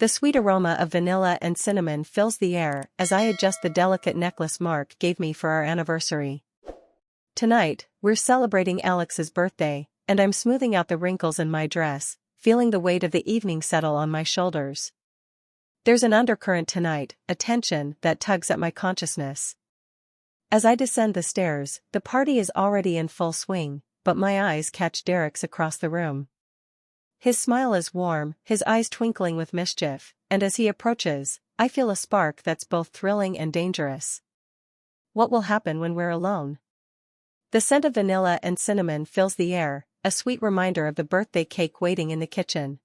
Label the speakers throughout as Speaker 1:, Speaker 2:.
Speaker 1: The sweet aroma of vanilla and cinnamon fills the air as I adjust the delicate necklace Mark gave me for our anniversary. Tonight, we're celebrating Alex's birthday, and I'm smoothing out the wrinkles in my dress, feeling the weight of the evening settle on my shoulders. There's an undercurrent tonight, a tension that tugs at my consciousness. As I descend the stairs, the party is already in full swing, but my eyes catch Derek's across the room. His smile is warm, his eyes twinkling with mischief, and as he approaches, I feel a spark that's both thrilling and dangerous. What will happen when we're alone? The scent of vanilla and cinnamon fills the air, a sweet reminder of the birthday cake waiting in the kitchen.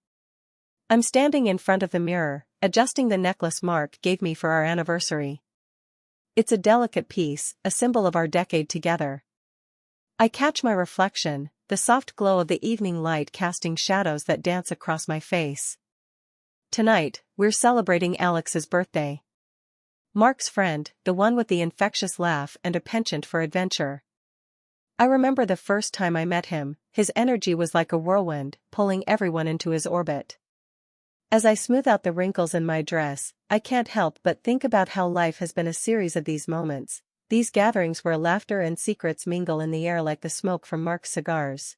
Speaker 1: I'm standing in front of the mirror, adjusting the necklace Mark gave me for our anniversary. It's a delicate piece, a symbol of our decade together. I catch my reflection, the soft glow of the evening light casting shadows that dance across my face. Tonight, we're celebrating Alex's birthday. Mark's friend, the one with the infectious laugh and a penchant for adventure. I remember the first time I met him, his energy was like a whirlwind, pulling everyone into his orbit. As I smooth out the wrinkles in my dress, I can't help but think about how life has been a series of these moments. These gatherings where laughter and secrets mingle in the air like the smoke from Mark's cigars.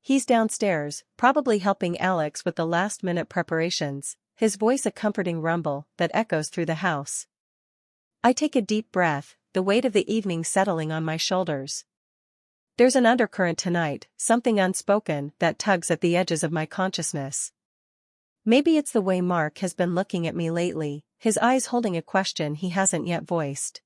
Speaker 1: He's downstairs, probably helping Alex with the last-minute preparations, his voice a comforting rumble that echoes through the house. I take a deep breath, the weight of the evening settling on my shoulders. There's an undercurrent tonight, something unspoken that tugs at the edges of my consciousness. Maybe it's the way Mark has been looking at me lately, his eyes holding a question he hasn't yet voiced.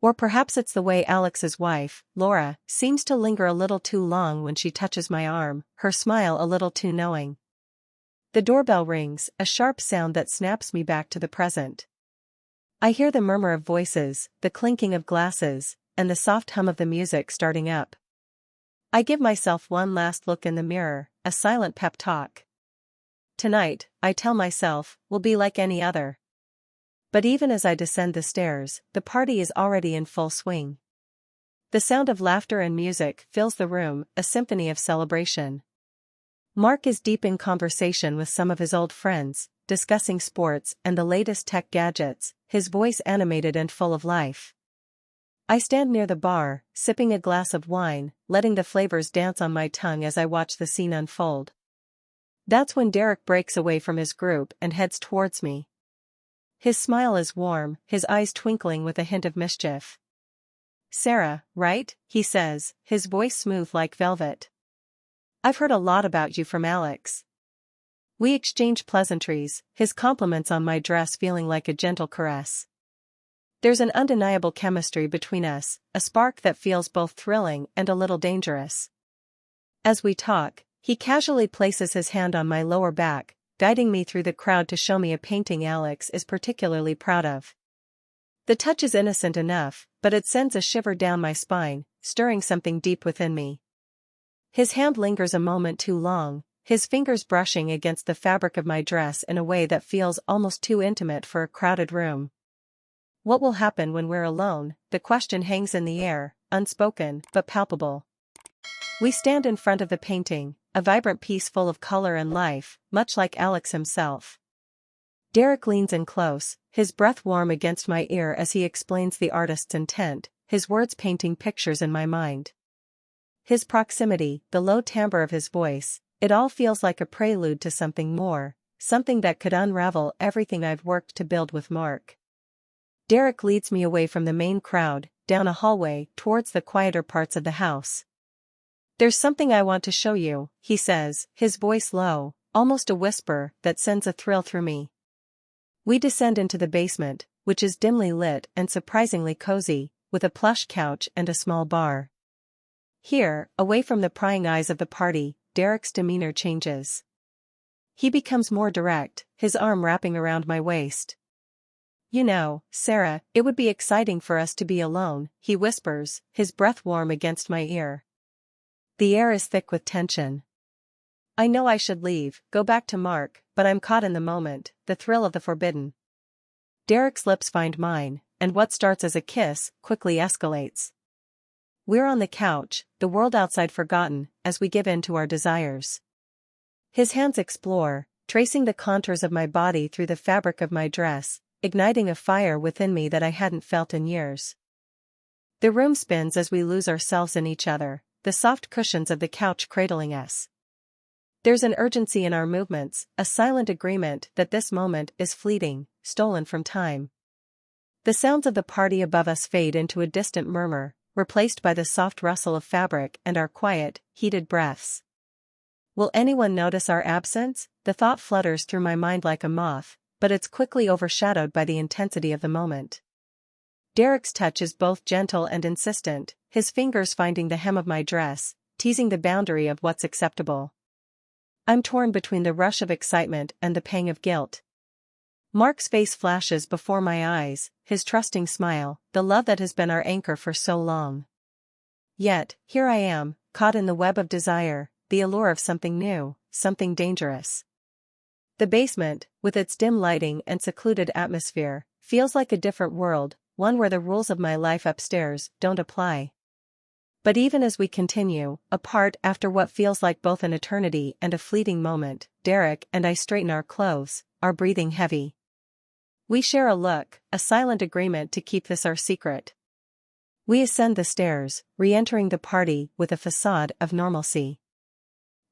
Speaker 1: Or perhaps it's the way Alex's wife, Laura, seems to linger a little too long when she touches my arm, her smile a little too knowing. The doorbell rings, a sharp sound that snaps me back to the present. I hear the murmur of voices, the clinking of glasses, and the soft hum of the music starting up. I give myself one last look in the mirror, a silent pep talk. Tonight, I tell myself, will be like any other. But even as I descend the stairs, the party is already in full swing. The sound of laughter and music fills the room, a symphony of celebration. Mark is deep in conversation with some of his old friends, discussing sports and the latest tech gadgets, his voice animated and full of life. I stand near the bar, sipping a glass of wine, letting the flavors dance on my tongue as I watch the scene unfold. That's when Derek breaks away from his group and heads towards me. His smile is warm, his eyes twinkling with a hint of mischief. "Sarah, right?" he says, his voice smooth like velvet. "I've heard a lot about you from Alex." We exchange pleasantries, his compliments on my dress feeling like a gentle caress. There's an undeniable chemistry between us, a spark that feels both thrilling and a little dangerous. As we talk, he casually places his hand on my lower back, guiding me through the crowd to show me a painting Alex is particularly proud of. The touch is innocent enough, but it sends a shiver down my spine, stirring something deep within me. His hand lingers a moment too long, his fingers brushing against the fabric of my dress in a way that feels almost too intimate for a crowded room. What will happen when we're alone? The question hangs in the air, unspoken but palpable. We stand in front of the painting, a vibrant piece full of color and life, much like Alex himself. Derek leans in close, his breath warm against my ear as he explains the artist's intent, his words painting pictures in my mind. His proximity, the low timbre of his voice, it all feels like a prelude to something more, something that could unravel everything I've worked to build with Mark. Derek leads me away from the main crowd, down a hallway, towards the quieter parts of the house. "There's something I want to show you," he says, his voice low, almost a whisper that sends a thrill through me. We descend into the basement, which is dimly lit and surprisingly cozy, with a plush couch and a small bar. Here, away from the prying eyes of the party, Derek's demeanor changes. He becomes more direct, his arm wrapping around my waist. "You know, Sarah, it would be exciting for us to be alone," he whispers, his breath warm against my ear. The air is thick with tension. I know I should leave, go back to Mark, but I'm caught in the moment, the thrill of the forbidden. Derek's lips find mine, and what starts as a kiss quickly escalates. We're on the couch, the world outside forgotten, as we give in to our desires. His hands explore, tracing the contours of my body through the fabric of my dress, igniting a fire within me that I hadn't felt in years. The room spins as we lose ourselves in each other, the soft cushions of the couch cradling us. There's an urgency in our movements, a silent agreement that this moment is fleeting, stolen from time. The sounds of the party above us fade into a distant murmur, replaced by the soft rustle of fabric and our quiet, heated breaths. Will anyone notice our absence? The thought flutters through my mind like a moth, but it's quickly overshadowed by the intensity of the moment. Derek's touch is both gentle and insistent, his fingers finding the hem of my dress, teasing the boundary of what's acceptable. I'm torn between the rush of excitement and the pang of guilt. Mark's face flashes before my eyes, his trusting smile, the love that has been our anchor for so long. Yet, here I am, caught in the web of desire, the allure of something new, something dangerous. The basement, with its dim lighting and secluded atmosphere, feels like a different world, one where the rules of my life upstairs don't apply. But even as we continue, apart after what feels like both an eternity and a fleeting moment, Derek and I straighten our clothes, our breathing heavy. We share a look, a silent agreement to keep this our secret. We ascend the stairs, re-entering the party with a facade of normalcy.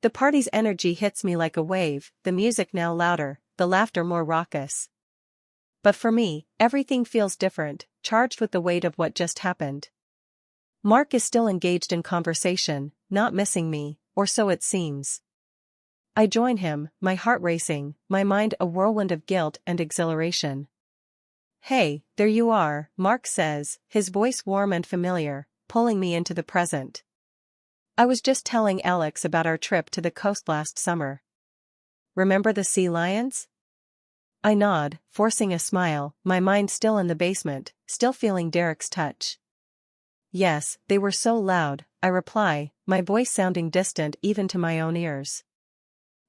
Speaker 1: The party's energy hits me like a wave, the music now louder, the laughter more raucous. But for me, everything feels different, charged with the weight of what just happened. Mark is still engaged in conversation, not missing me, or so it seems. I join him, my heart racing, my mind a whirlwind of guilt and exhilaration. "Hey, there you are," Mark says, his voice warm and familiar, pulling me into the present. "I was just telling Alex about our trip to the coast last summer. Remember the sea lions?" I nod, forcing a smile, my mind still in the basement, still feeling Derek's touch. "Yes, they were so loud," I reply, my voice sounding distant even to my own ears.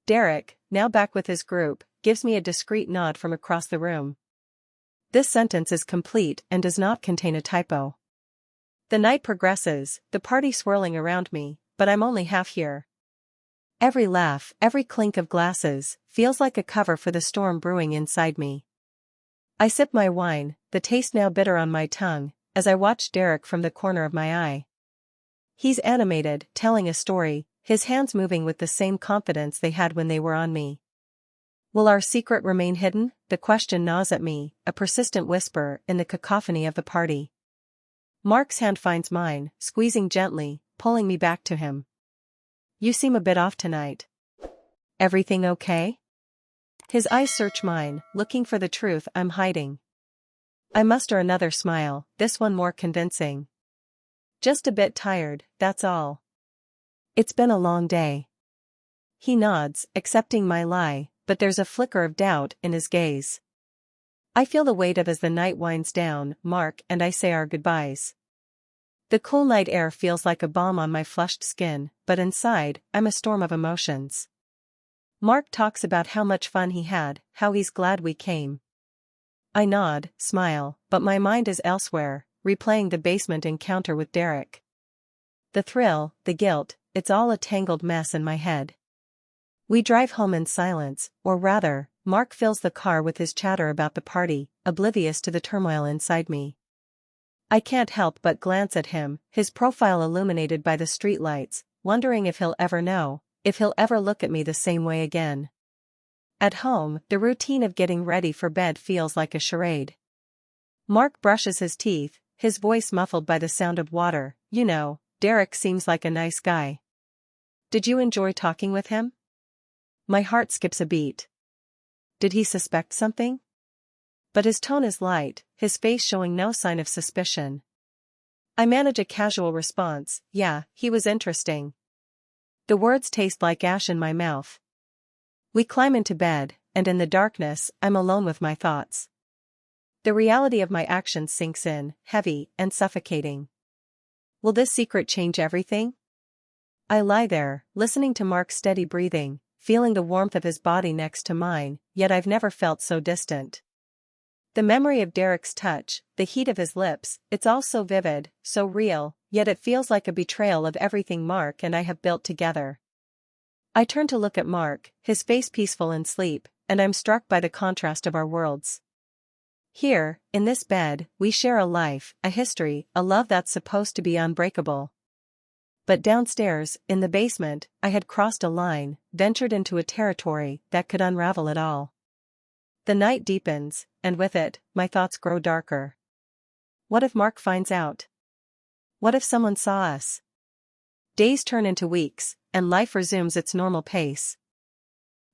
Speaker 1: Derek, now back with his group, gives me a discreet nod from across the room. This sentence is complete and does not contain a typo. The night progresses, the party swirling around me, but I'm only half here. Every laugh, every clink of glasses, feels like a cover for the storm brewing inside me. I sip my wine, the taste now bitter on my tongue, as I watch Derek from the corner of my eye. He's animated, telling a story, his hands moving with the same confidence they had when they were on me. Will our secret remain hidden? The question gnaws at me, a persistent whisper in the cacophony of the party. Mark's hand finds mine, squeezing gently, pulling me back to him. "You seem a bit off tonight. Everything okay?" His eyes search mine, looking for the truth I'm hiding. I muster another smile, this one more convincing. "Just a bit tired, that's all. It's been a long day." He nods, accepting my lie, but there's a flicker of doubt in his gaze. I feel the weight of as the night winds down, Mark and I say our goodbyes. The cool night air feels like a balm on my flushed skin, but inside, I'm a storm of emotions. Mark talks about how much fun he had, how he's glad we came. I nod, smile, but my mind is elsewhere, replaying the basement encounter with Derek. The thrill, the guilt, it's all a tangled mess in my head. We drive home in silence, or rather, Mark fills the car with his chatter about the party, oblivious to the turmoil inside me. I can't help but glance at him, his profile illuminated by the streetlights, wondering if he'll ever know, if he'll ever look at me the same way again. At home, the routine of getting ready for bed feels like a charade. Mark brushes his teeth, his voice muffled by the sound of water. "You know, Derek seems like a nice guy. Did you enjoy talking with him?" My heart skips a beat. Did he suspect something? But his tone is light, his face showing no sign of suspicion. I manage a casual response, "Yeah, he was interesting." The words taste like ash in my mouth. We climb into bed, and in the darkness, I'm alone with my thoughts. The reality of my actions sinks in, heavy and suffocating. Will this secret change everything? I lie there, listening to Mark's steady breathing, feeling the warmth of his body next to mine, yet I've never felt so distant. The memory of Derek's touch, the heat of his lips, it's all so vivid, so real, yet it feels like a betrayal of everything Mark and I have built together. I turn to look at Mark, his face peaceful in sleep, and I'm struck by the contrast of our worlds. Here, in this bed, we share a life, a history, a love that's supposed to be unbreakable. But downstairs, in the basement, I had crossed a line, ventured into a territory that could unravel it all. The night deepens, and with it, my thoughts grow darker. What if Mark finds out? What if someone saw us? Days turn into weeks, and life resumes its normal pace.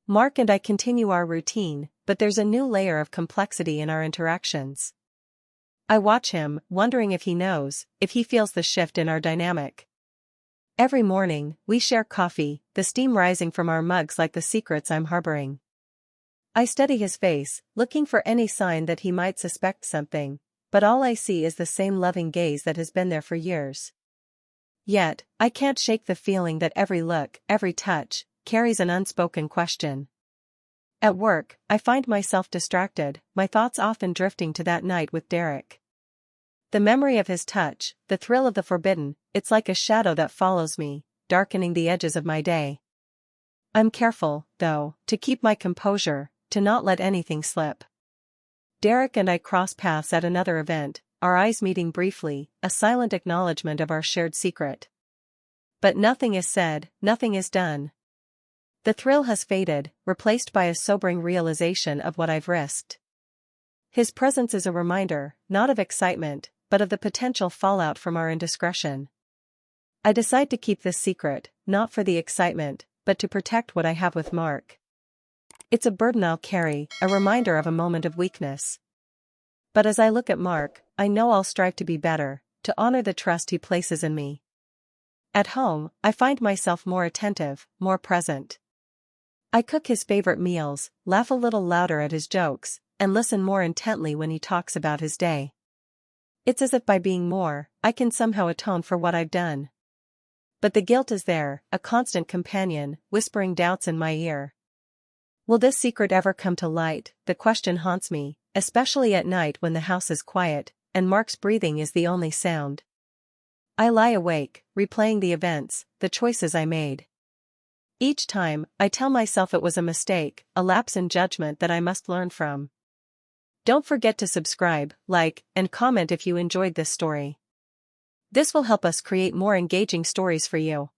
Speaker 1: Mark and I continue our routine, but there's a new layer of complexity in our interactions. I watch him, wondering if he knows, if he feels the shift in our dynamic. Every morning, we share coffee, the steam rising from our mugs like the secrets I'm harboring. I study his face, looking for any sign that he might suspect something, but all I see is the same loving gaze that has been there for years. Yet, I can't shake the feeling that every look, every touch, carries an unspoken question. At work, I find myself distracted, my thoughts often drifting to that night with Derek. The memory of his touch, the thrill of the forbidden, it's like a shadow that follows me, darkening the edges of my day. I'm careful, though, to keep my composure, to not let anything slip. Derek and I cross paths at another event, our eyes meeting briefly, a silent acknowledgement of our shared secret. But nothing is said, nothing is done. The thrill has faded, replaced by a sobering realization of what I've risked. His presence is a reminder, not of excitement, but of the potential fallout from our indiscretion. I decide to keep this secret, not for the excitement, but to protect what I have with Mark. It's a burden I'll carry, a reminder of a moment of weakness. But as I look at Mark, I know I'll strive to be better, to honor the trust he places in me. At home, I find myself more attentive, more present. I cook his favorite meals, laugh a little louder at his jokes, and listen more intently when he talks about his day. It's as if by being more, I can somehow atone for what I've done. But the guilt is there, a constant companion, whispering doubts in my ear. Will this secret ever come to light? The question haunts me, especially at night when the house is quiet, and Mark's breathing is the only sound. I lie awake, replaying the events, the choices I made. Each time, I tell myself it was a mistake, a lapse in judgment that I must learn from. Don't forget to subscribe, like, and comment if you enjoyed this story. This will help us create more engaging stories for you.